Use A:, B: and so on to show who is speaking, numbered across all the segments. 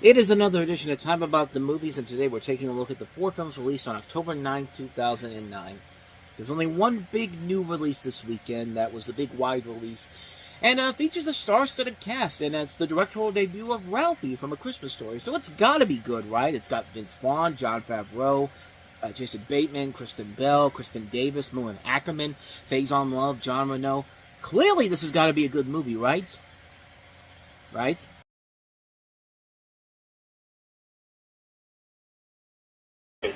A: It is another edition of Time About the Movies, and today we're taking a look at the 4 films released on October 9, 2009. There's only one big new release this weekend. That was the big wide release, and features a star-studded cast, and it's the directorial debut of Ralphie from A Christmas Story, so it's gotta be good, right? It's got Vince Vaughn, Jon Favreau, Jason Bateman, Kristen Bell, Kristen Davis, Malin Ackerman, Faison Love, John Reno. Clearly this has got to be a good movie, right? Right?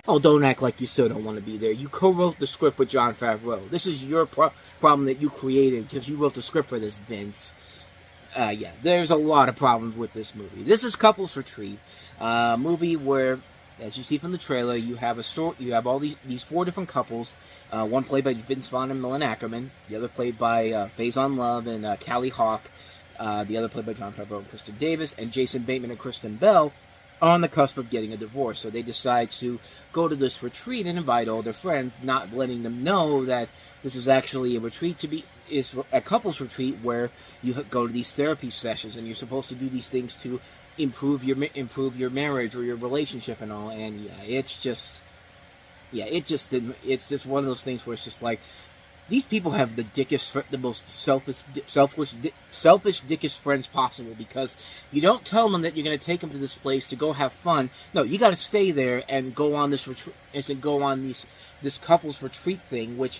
A: Oh, don't act like you still don't want to be there. You co-wrote the script with Jon Favreau. This is your problem that you created because you wrote the script for this, Vince. Yeah, there's a lot of problems with this movie. This is Couples Retreat, a movie where, as you see from the trailer, you have a story. You have all these 4 different couples. One played by Vince Vaughn and Malin Ackerman. The other played by Faison Love and Callie Hawk. The other played by Jon Favreau and Kristen Davis. And Jason Bateman and Kristen Bell are on the cusp of getting a divorce. So they decide to go to this retreat and invite all their friends, not letting them know that this is actually a retreat is a couples retreat where you go to these therapy sessions and you're supposed to do these things to improve your marriage or your relationship and all. And yeah, it's just one of those things where it's just like, these people have the most selfish, dickish friends possible, because you don't tell them that you're going to take them to this place to go have fun. No, you got to stay there and go on this retreat, this couples retreat thing, which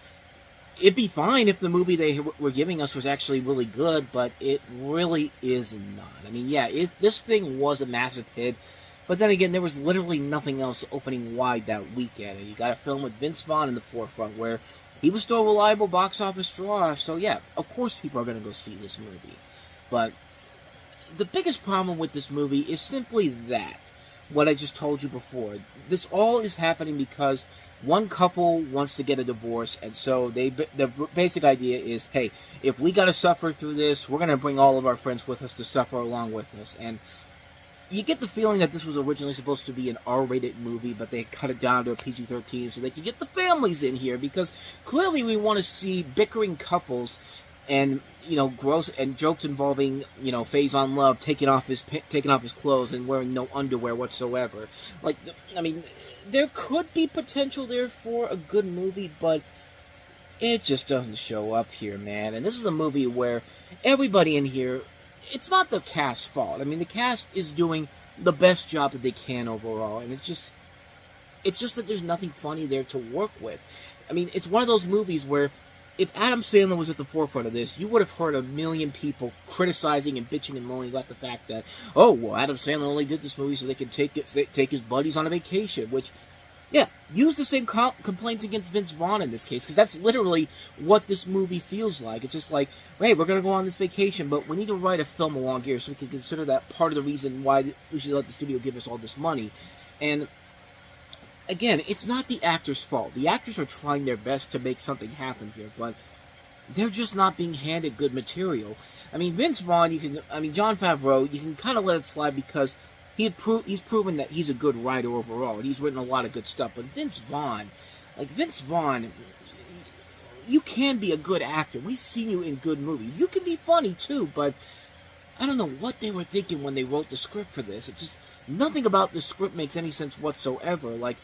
A: it'd be fine if the movie they were giving us was actually really good, but it really is not. I mean, yeah, this thing was a massive hit, but then again, there was literally nothing else opening wide that weekend, and you got a film with Vince Vaughn in the forefront where he was still a reliable box office draw, so yeah, of course people are going to go see this movie. But the biggest problem with this movie is simply that, what I just told you before. This all is happening because one couple wants to get a divorce, and so the basic idea is, hey, if we got to suffer through this, we're going to bring all of our friends with us to suffer along with us. And you get the feeling that this was originally supposed to be an R-rated movie, but they cut it down to a PG-13 so they could get the families in here, because clearly we want to see bickering couples and, gross and jokes involving, Faison Love taking off his clothes and wearing no underwear whatsoever. Like, I mean, there could be potential there for a good movie, but it just doesn't show up here, man. And this is a movie where everybody in here, it's not the cast's fault. I mean, the cast is doing the best job that they can overall, and it's just that there's nothing funny there to work with. I mean, it's one of those movies where if Adam Sandler was at the forefront of this, you would have heard a million people criticizing and bitching and moaning about the fact that, oh, well, Adam Sandler only did this movie so they could take his buddies on a vacation, which, yeah, use the same complaints against Vince Vaughn in this case, because that's literally what this movie feels like. It's just like, hey, we're going to go on this vacation, but we need to write a film along here so we can consider that part of the reason why we should let the studio give us all this money. And again, it's not the actors' fault. The actors are trying their best to make something happen here, but they're just not being handed good material. I mean, Vince Vaughn, Jon Favreau, you can kind of let it slide because he's proven that he's a good writer overall, and he's written a lot of good stuff. But Vince Vaughn, you can be a good actor. We've seen you in good movies. You can be funny too, but I don't know what they were thinking when they wrote the script for this. It just, nothing about the script makes any sense whatsoever. Like,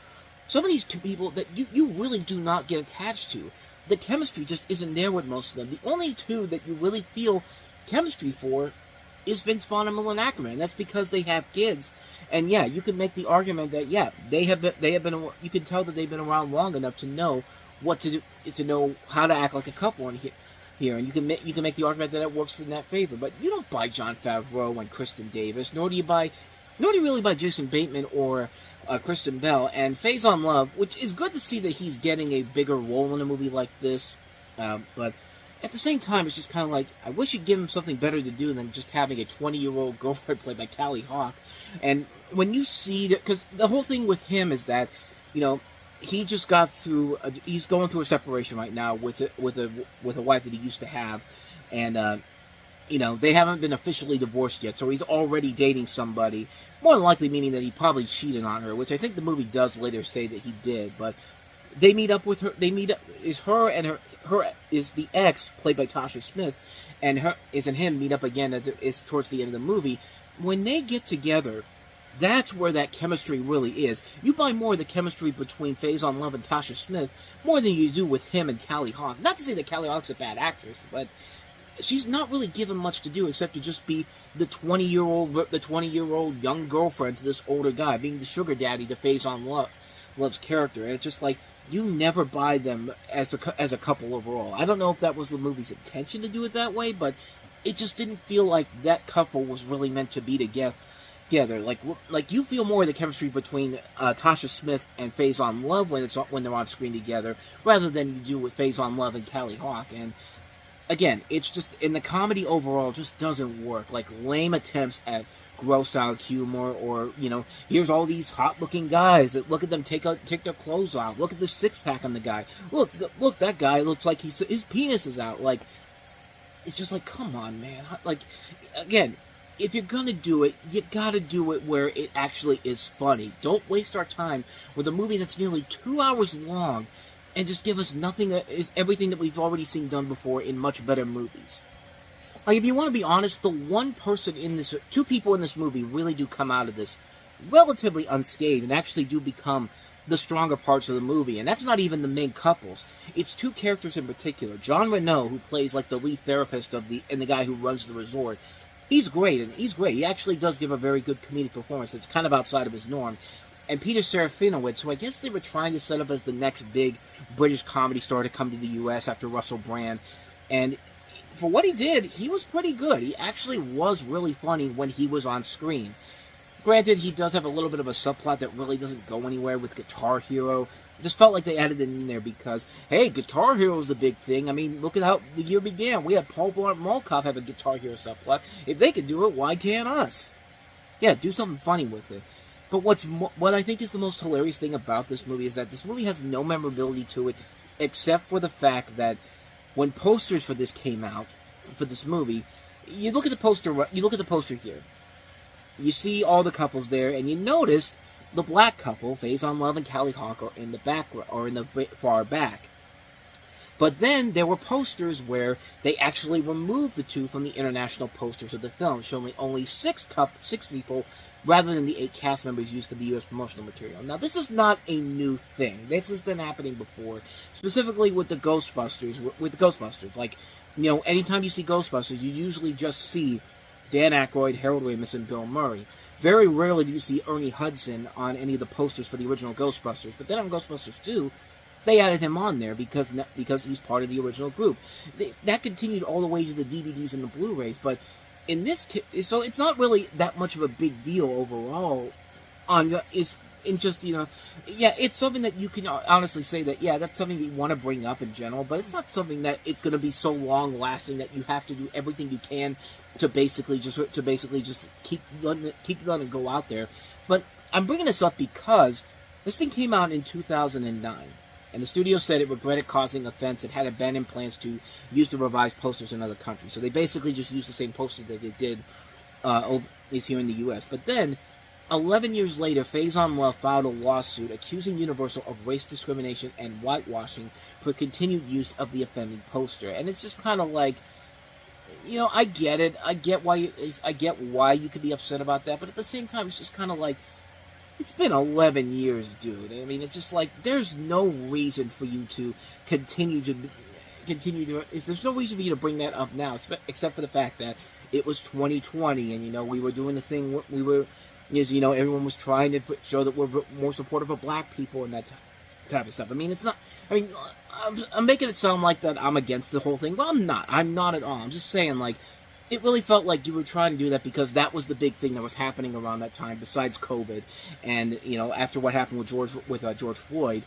A: some of these two people that you really do not get attached to, the chemistry just isn't there with most of them. The only two that you really feel chemistry for is Vince Vaughn and Malin Ackerman, and that's because they have kids. And yeah, you can make the argument that yeah, they have been. You can tell that they've been around long enough to know what to do, to know how to act like a couple in here. And you can make the argument that it works in that favor. But you don't buy Jon Favreau and Kristen Davis, nor do you really buy Jason Bateman or Kristen Bell. And Faison Love, which is good to see that he's getting a bigger role in a movie like this, but at the same time, it's just kind of like, I wish you'd give him something better to do than just having a 20-year-old girlfriend played by Callie Hawk. And when you see that, because the whole thing with him is that, he just got through. He's going through a separation right now with a wife that he used to have, and they haven't been officially divorced yet. So he's already dating somebody. More than likely, meaning that he probably cheated on her, which I think the movie does later say that he did. But they meet up with her. Her is the ex played by Tasha Smith, and him meet up again is towards the end of the movie. When they get together, That's where that chemistry really is. You buy more of the chemistry between Faison Love and Tasha Smith more than you do with him and Callie Hawk. Not to say that Callie Hawk's a bad actress, but she's not really given much to do except to just be the 20-year-old young girlfriend to this older guy, being the sugar daddy to Faison Love's character. And it's just like, you never buy them as a couple overall. I don't know if that was the movie's intention to do it that way, but it just didn't feel like that couple was really meant to be together. Like you feel more of the chemistry between Tasha Smith and Faison Love when they're on screen together, rather than you do with Faison Love and Callie Hawk. And again, it's just, in the comedy overall, just doesn't work. Like, lame attempts at gross out humor, or, you know, here's all these hot-looking guys that look at them take their clothes off. Look at the six-pack on the guy. Look, that guy looks like his penis is out. Like, it's just like, come on, man. Like, again, if you're gonna do it, you gotta do it where it actually is funny. Don't waste our time with a movie that's nearly 2 hours long and just give us nothing is everything that we've already seen done before in much better movies. Like, if you want to be honest, two people in this movie really do come out of this relatively unscathed and actually do become the stronger parts of the movie. And that's not even the main couples. It's two characters in particular. John Reno, who plays like the lead therapist and the guy who runs the resort. He's great. He actually does give a very good comedic performance that's kind of outside of his norm. And Peter Serafinowicz, who I guess they were trying to set up as the next big British comedy star to come to the U.S. after Russell Brand. And for what he did, he was pretty good. He actually was really funny when he was on screen. Granted, he does have a little bit of a subplot that really doesn't go anywhere with Guitar Hero. It just felt like they added it in there because, hey, Guitar Hero is the big thing. I mean, look at how the year began. We had Paul Blart Mall Cop have a Guitar Hero subplot. If they could do it, why can't us? Yeah, do something funny with it. But what I think is the most hilarious thing about this movie is that this movie has no memorability to it, except for the fact that when posters for this came out, for this movie, you look at the poster here. You see all the couples there, and you notice the black couple, Faison Love and Callie Hawk, are in the background, or in the far back. But then there were posters where they actually removed the two from the international posters of the film, showing only six people rather than the 8 cast members used for the U.S. promotional material. Now, this is not a new thing. This has been happening before, specifically with the Ghostbusters. Like, you know, anytime you see Ghostbusters, you usually just see Dan Aykroyd, Harold Ramis, and Bill Murray. Very rarely do you see Ernie Hudson on any of the posters for the original Ghostbusters. But then on Ghostbusters 2, they added him on there because he's part of the original group. That continued all the way to the DVDs and the Blu-rays, but in this case, so it's not really that much of a big deal overall. It's something that you can honestly say that, yeah, that's something that you want to bring up in general, but it's not something that it's going to be so long lasting that you have to do everything you can to basically just keep letting it go out there. But I'm bringing this up because this thing came out in 2009. And the studio said it regretted causing offense and had abandoned plans to use the revised posters in other countries. So they basically just used the same poster that they did here in the U.S. But then, 11 years later, Faison Love filed a lawsuit accusing Universal of race discrimination and whitewashing for continued use of the offending poster. And it's just kind of like, you know, I get it. I get why you could be upset about that. But at the same time, it's just kind of like, it's been 11 years, dude. I mean, it's just like, there's no reason for you to continue to... There's no reason for you to bring that up now, except for the fact that it was 2020, and, you know, we were doing the thing, everyone was trying to show that we're more supportive of black people and that type of stuff. I mean, I'm making it sound like that I'm against the whole thing. Well, I'm not. I'm not at all. I'm just saying, like, it really felt like you were trying to do that because that was the big thing that was happening around that time, besides COVID, and, you know, after what happened with George Floyd.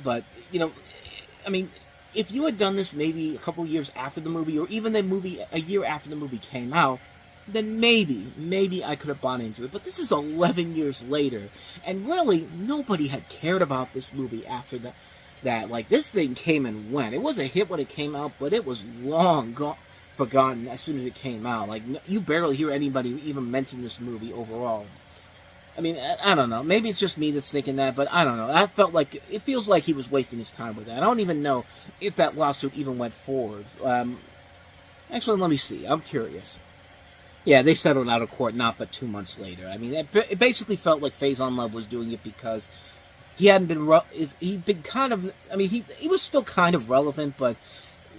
A: But, you know, I mean, if you had done this maybe a couple years after the movie, or even a year after the movie came out, then maybe I could have bought into it. But this is 11 years later, and really, nobody had cared about this movie after that. Like, this thing came and went. It was a hit when it came out, but it was long forgotten as soon as it came out. Like, you barely hear anybody even mention this movie overall. I mean, I don't know. Maybe it's just me that's thinking that, but I don't know. It feels like he was wasting his time with that. I don't even know if that lawsuit even went forward. Actually, let me see. I'm curious. Yeah, they settled out of court not but 2 months later. I mean, it basically felt like Faison Love was doing it because he hadn't been he'd been kind of, I mean, he was still kind of relevant, but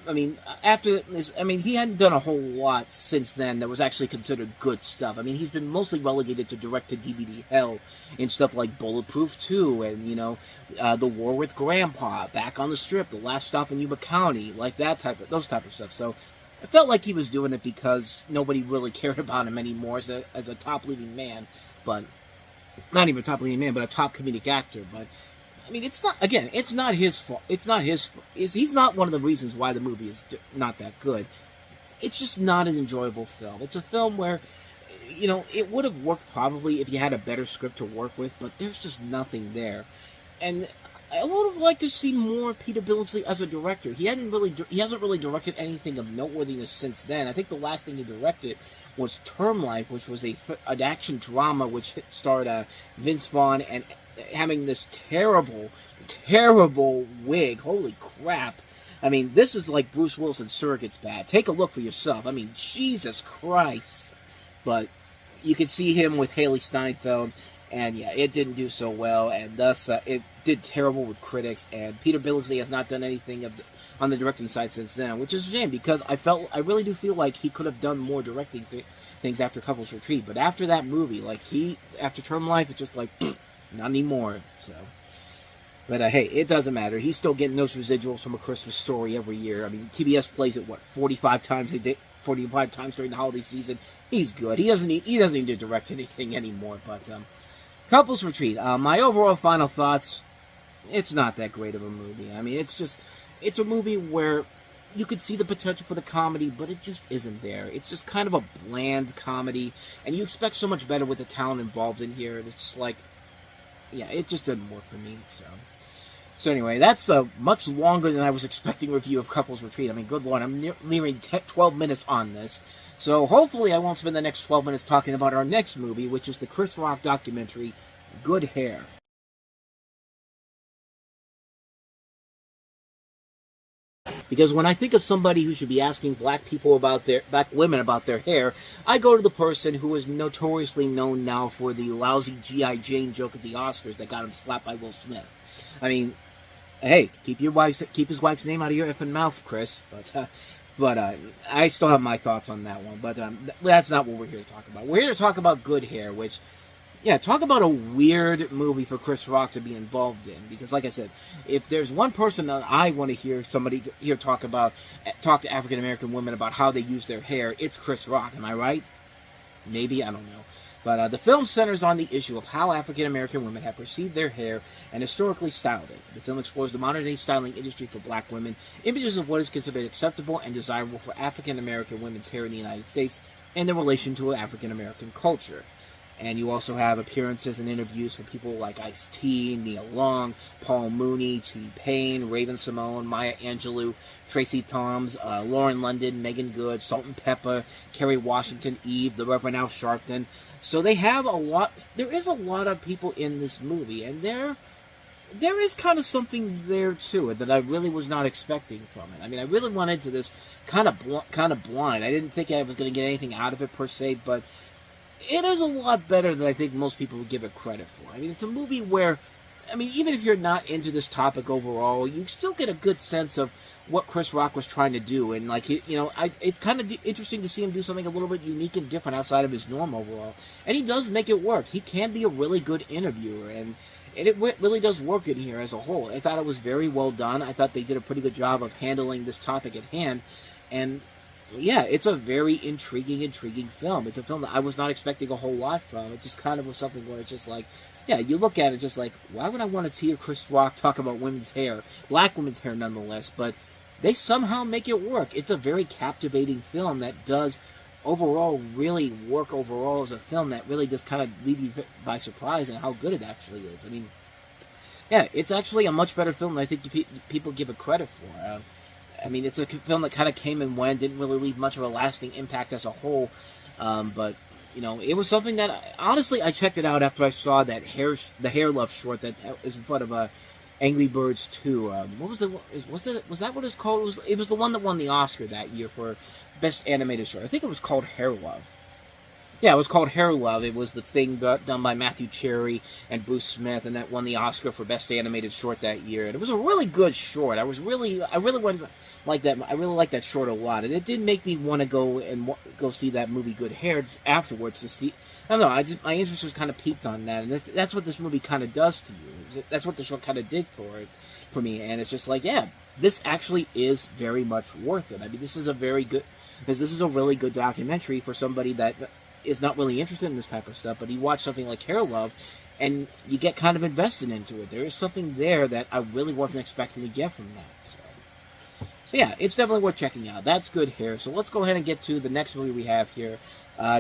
A: I mean, after this, I mean, he hadn't done a whole lot since then that was actually considered good stuff. I mean, he's been mostly relegated to direct-to-DVD hell in stuff like Bulletproof 2 and, you know, The War with Grandpa, Back on the Strip, The Last Stop in Yuba County, like those type of stuff. So it felt like he was doing it because nobody really cared about him anymore as a top leading man, but not even a top leading man, but a top comedic actor. But I mean, it's not his fault. It's not his fault. He's not one of the reasons why the movie is not that good. It's just not an enjoyable film. It's a film where, you know, it would have worked probably if you had a better script to work with, but there's just nothing there. And I would have liked to see more Peter Billingsley as a director. He hasn't really directed anything of noteworthiness since then. I think the last thing he directed was Term Life, which was an action drama which starred Vince Vaughn and having this terrible wig. Holy crap. I mean, this is like Bruce Willis's Surrogate's bad. Take a look for yourself. I mean, Jesus Christ. But you could see him with Haley Steinfeld, and yeah, it didn't do so well, and thus it did terrible with critics, and Peter Billingsley has not done anything on the directing side since then, which is a shame, because I really do feel like he could have done more directing things after Couples Retreat, but after that movie, like after Term Life, it's just like, not anymore, so. But hey, it doesn't matter. He's still getting those residuals from A Christmas Story every year. I mean, TBS plays it, 45 times a day, 45 times during the holiday season. He's good. He doesn't need to direct anything anymore, but, Couples Retreat. My overall final thoughts, it's not that great of a movie. I mean, it's a movie where you could see the potential for the comedy, but it just isn't there. It's just kind of a bland comedy, and you expect so much better with the talent involved in here. It's just like, yeah, it just didn't work for me, So anyway, that's a much longer than I was expecting review of Couples Retreat. I mean, good lord, I'm nearing 12 minutes on this. So hopefully I won't spend the next 12 minutes talking about our next movie, which is the Chris Rock documentary, Good Hair. Because when I think of somebody who should be asking black women about their hair, I go to the person who is notoriously known now for the lousy G.I. Jane joke at the Oscars that got him slapped by Will Smith. I mean, hey, keep his wife's name out of your effing mouth, Chris. But I still have my thoughts on that one. But that's not what we're here to talk about. We're here to talk about Good Hair, which, yeah, talk about a weird movie for Chris Rock to be involved in. Because, like I said, if there's one person that I want to hear talk to African American women about how they use their hair, it's Chris Rock. Am I right? Maybe, I don't know. But the film centers on the issue of how African American women have perceived their hair and historically styled it. The film explores the modern-day styling industry for black women, images of what is considered acceptable and desirable for African American women's hair in the United States, and their relation to African American culture. And you also have appearances and interviews from people like Ice-T, Nia Long, Paul Mooney, T-Pain, Raven-Symoné, Maya Angelou, Tracy Thoms, Lauren London, Megan Good, Salt and Pepper, Kerry Washington, Eve, the Reverend Al Sharpton. So they have there is a lot of people in this movie, and there is kind of something there to it that I really was not expecting from it. I mean, I really went into this kind of blind. I didn't think I was going to get anything out of it per se, but it is a lot better than I think most people would give it credit for. I mean, it's a movie where, I mean, even if you're not into this topic overall, you still get a good sense of what Chris Rock was trying to do. And, like, it's kind of interesting to see him do something a little bit unique and different outside of his norm overall. And he does make it work. He can be a really good interviewer, and it really does work in here as a whole. I thought it was very well done. I thought they did a pretty good job of handling this topic at hand. And yeah, it's a very intriguing film. It's a film that I was not expecting a whole lot from. It just kind of was something where it's just like, yeah, you look at it just like, why would I want to hear Chris Rock talk about women's hair, black women's hair nonetheless, but they somehow make it work. It's a very captivating film that does overall really work overall as a film that really just kind of leaves you by surprise and how good it actually is. I mean, yeah, it's actually a much better film than I think people give it credit for. I mean, it's a film that kind of came and went, didn't really leave much of a lasting impact as a whole. But, you know, it was something that, honestly, I checked it out after I saw that the Hair Love short that is in front of Angry Birds 2. What was was that what it's called? It was the one that won the Oscar that year for Best Animated Short. I think it was called Hair Love. Yeah, it was called Hair Love. It was the thing done by Matthew Cherry and Bruce Smith, and that won the Oscar for Best Animated Short that year. And it was a really good short. I really went like that. I really liked that short a lot, and it did make me want to go see that movie Good Hair afterwards to see. I don't know. My interest was kind of piqued on that, and that's what this movie kind of does to you. That's what the short kind of did for me, and it's just like, yeah, this actually is very much worth it. I mean, this is a really good documentary for somebody that is not really interested in this type of stuff, but you watch something like Hair Love, and you get kind of invested into it. There is something there that I really wasn't expecting to get from that. So yeah, it's definitely worth checking out. That's Good Hair. So let's go ahead and get to the next movie we have here.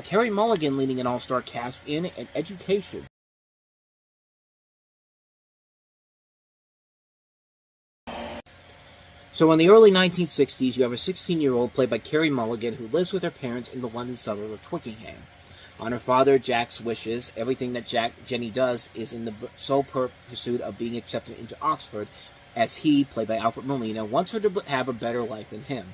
A: Carey Mulligan leading an all-star cast in An Education. So in the early 1960s, you have a 16-year-old played by Carey Mulligan who lives with her parents in the London suburb of Twickenham. On her father, Jack's wishes, everything that Jenny does is in the sole pursuit of being accepted into Oxford, as he, played by Alfred Molina, wants her to have a better life than him.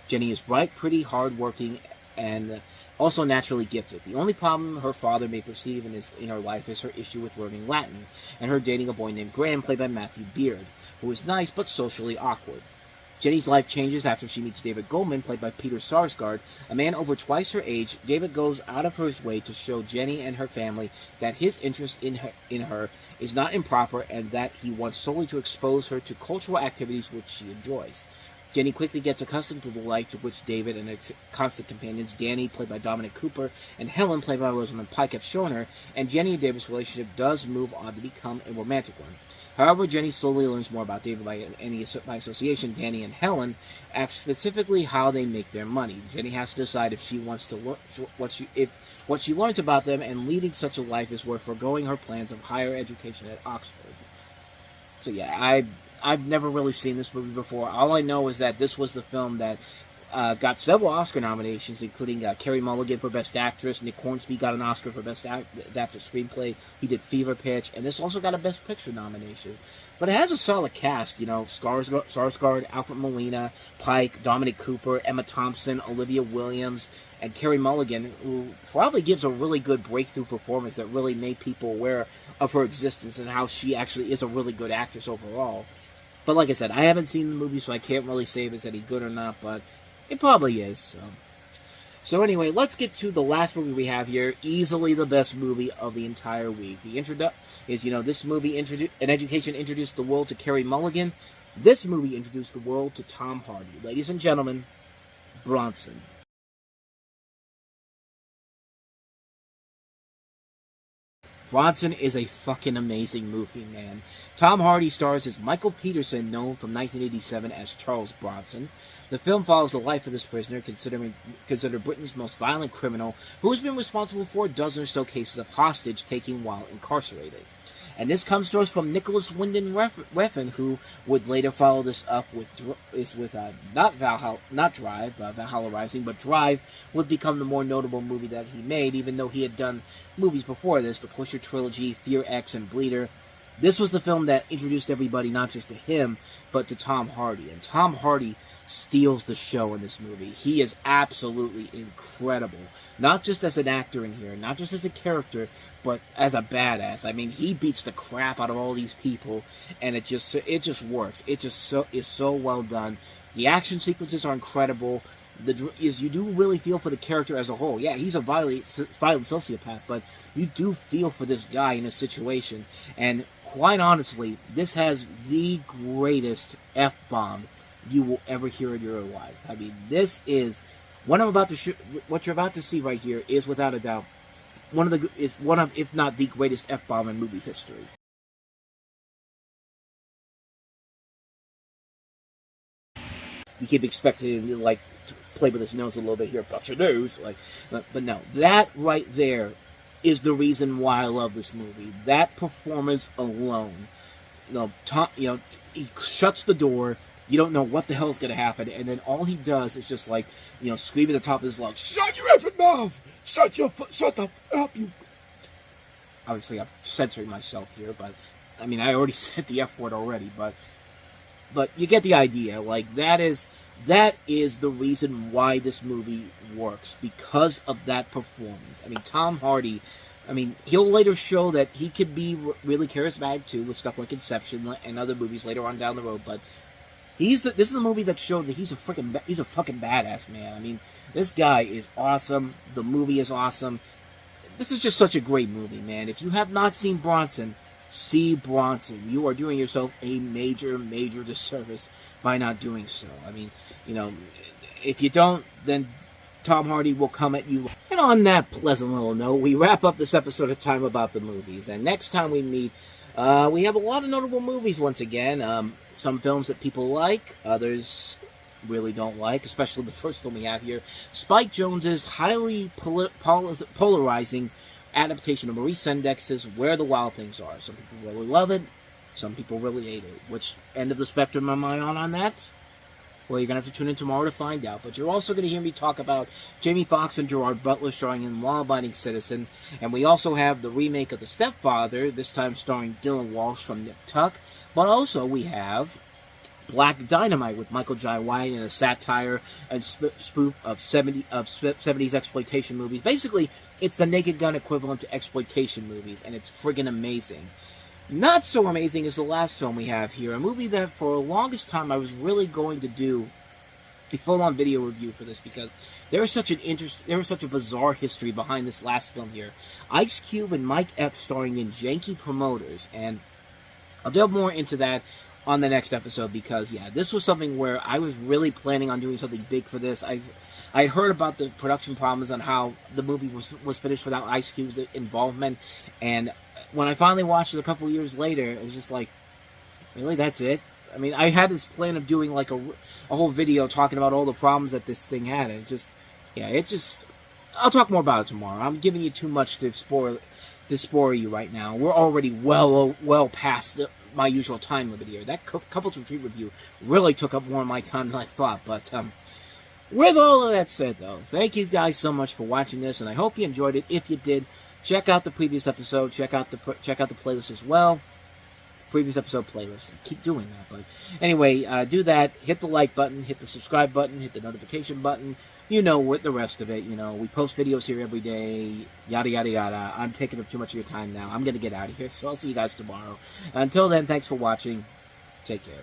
A: Jenny is bright, pretty, hard-working, and also naturally gifted. The only problem her father may perceive in her life is her issue with learning Latin, and her dating a boy named Graham, played by Matthew Beard, who is nice but socially awkward. Jenny's life changes after she meets David Goldman, played by Peter Sarsgaard, a man over twice her age. David goes out of his way to show Jenny and her family that his interest in her is not improper and that he wants solely to expose her to cultural activities which she enjoys. Jenny quickly gets accustomed to the life to which David and his constant companions, Danny, played by Dominic Cooper, and Helen, played by Rosamund Pike, have shown her, and Jenny and David's relationship does move on to become a romantic one. However, Jenny slowly learns more about David by association, Danny and Helen, specifically how they make their money. Jenny has to decide if she wants to what she learns about them and leading such a life is worth foregoing her plans of higher education at Oxford. So yeah, I've never really seen this movie before. All I know is that this was the film that got several Oscar nominations, including Carey Mulligan for Best Actress. Nick Hornsby got an Oscar for Best Adapted Screenplay. He did Fever Pitch, and this also got a Best Picture nomination. But it has a solid cast, you know, Sarsgaard, Alfred Molina, Pike, Dominic Cooper, Emma Thompson, Olivia Williams, and Carey Mulligan, who probably gives a really good breakthrough performance that really made people aware of her existence and how she actually is a really good actress overall. But like I said, I haven't seen the movie, so I can't really say if it's any good or not, but it probably is. So anyway, let's get to the last movie we have here. Easily the best movie of the entire week. This movie, An Education, introduced the world to Carey Mulligan. This movie introduced the world to Tom Hardy. Ladies and gentlemen, Bronson. Bronson is a fucking amazing movie, man. Tom Hardy stars as Michael Peterson, known from 1987 as Charles Bronson. The film follows the life of this prisoner, considered Britain's most violent criminal, who has been responsible for a dozen or so cases of hostage-taking while incarcerated. And this comes to us from Nicholas Winding Refn, who would later follow this up with Valhalla Rising, but Drive would become the more notable movie that he made, even though he had done movies before this, the Pusher Trilogy, Fear X, and Bleeder. This was the film that introduced everybody not just to him, but to Tom Hardy. And Tom Hardy steals the show in this movie. He is absolutely incredible. Not just as an actor in here, not just as a character, but as a badass. I mean, he beats the crap out of all these people, and it just works. It just is so well done. The action sequences are incredible. You do really feel for the character as a whole. Yeah, he's a violent sociopath, but you do feel for this guy in this situation. And quite honestly, this has the greatest F-bomb you will ever hear in your life. I mean, this is what you're about to see right here is without a doubt one of, if not the greatest F-bomb in movie history. You keep expecting him to, like, play with his nose a little bit here. Got your nose, but no, that right there is the reason why I love this movie. That performance alone, he shuts the door. You don't know what the hell is going to happen, and then all he does is just scream at the top of his lungs, "Shut your effing mouth! Shut the up, you!" Obviously, I'm censoring myself here, but I mean, I already said the F word already, but you get the idea. Like, that is the reason why this movie works because of that performance. I mean, Tom Hardy, I mean, he'll later show that he could be really charismatic too with stuff like Inception and other movies later on down the road, but this is a movie that showed that he's a fucking badass, man. I mean, this guy is awesome. The movie is awesome. This is just such a great movie, man. If you have not seen Bronson, see Bronson. You are doing yourself a major, major disservice by not doing so. I mean, you know, if you don't, then Tom Hardy will come at you. And on that pleasant little note, we wrap up this episode of Time About the Movies. And next time we meet, we have a lot of notable movies once again. Some films that people like, others really don't like, especially the first film we have here. Spike Jonze's highly polarizing adaptation of Maurice Sendex's Where the Wild Things Are. Some people really love it, some people really hate it. Which end of the spectrum am I on that? Well, you're going to have to tune in tomorrow to find out. But you're also going to hear me talk about Jamie Foxx and Gerard Butler starring in Law Abiding Citizen. And we also have the remake of The Stepfather, this time starring Dylan Walsh from Nip Tuck. But also we have Black Dynamite with Michael Jai White and a satire and spoof of 70s exploitation movies. Basically, it's the Naked Gun equivalent to exploitation movies, and it's friggin' amazing. Not so amazing as the last film we have here, a movie that for the longest time I was really going to do a full-on video review for this because there is such a bizarre history behind this last film here. Ice Cube and Mike Epps starring in janky promoters, and I'll delve more into that on the next episode because, yeah, this was something where I was really planning on doing something big for this. I heard about the production problems and how the movie was finished without Ice Cube's involvement, and when I finally watched it a couple years later, it was just like, really, that's it? I mean, I had this plan of doing like a whole video talking about all the problems that this thing had, and I'll talk more about it tomorrow. I'm giving you too much to spoil you right now. We're already well past my usual time limit here. That Couples Retreat review really took up more of my time than I thought, but with all of that said, though, thank you guys so much for watching this, and I hope you enjoyed it. If you did, check out the previous episode. Check out the playlist as well. Previous episode playlist. I keep doing that, but anyway, do that. Hit the like button. Hit the subscribe button. Hit the notification button. You know what the rest of it. You know, we post videos here every day. Yada yada yada. I'm taking up too much of your time now. I'm gonna get out of here, so I'll see you guys tomorrow. Until then, thanks for watching. Take care.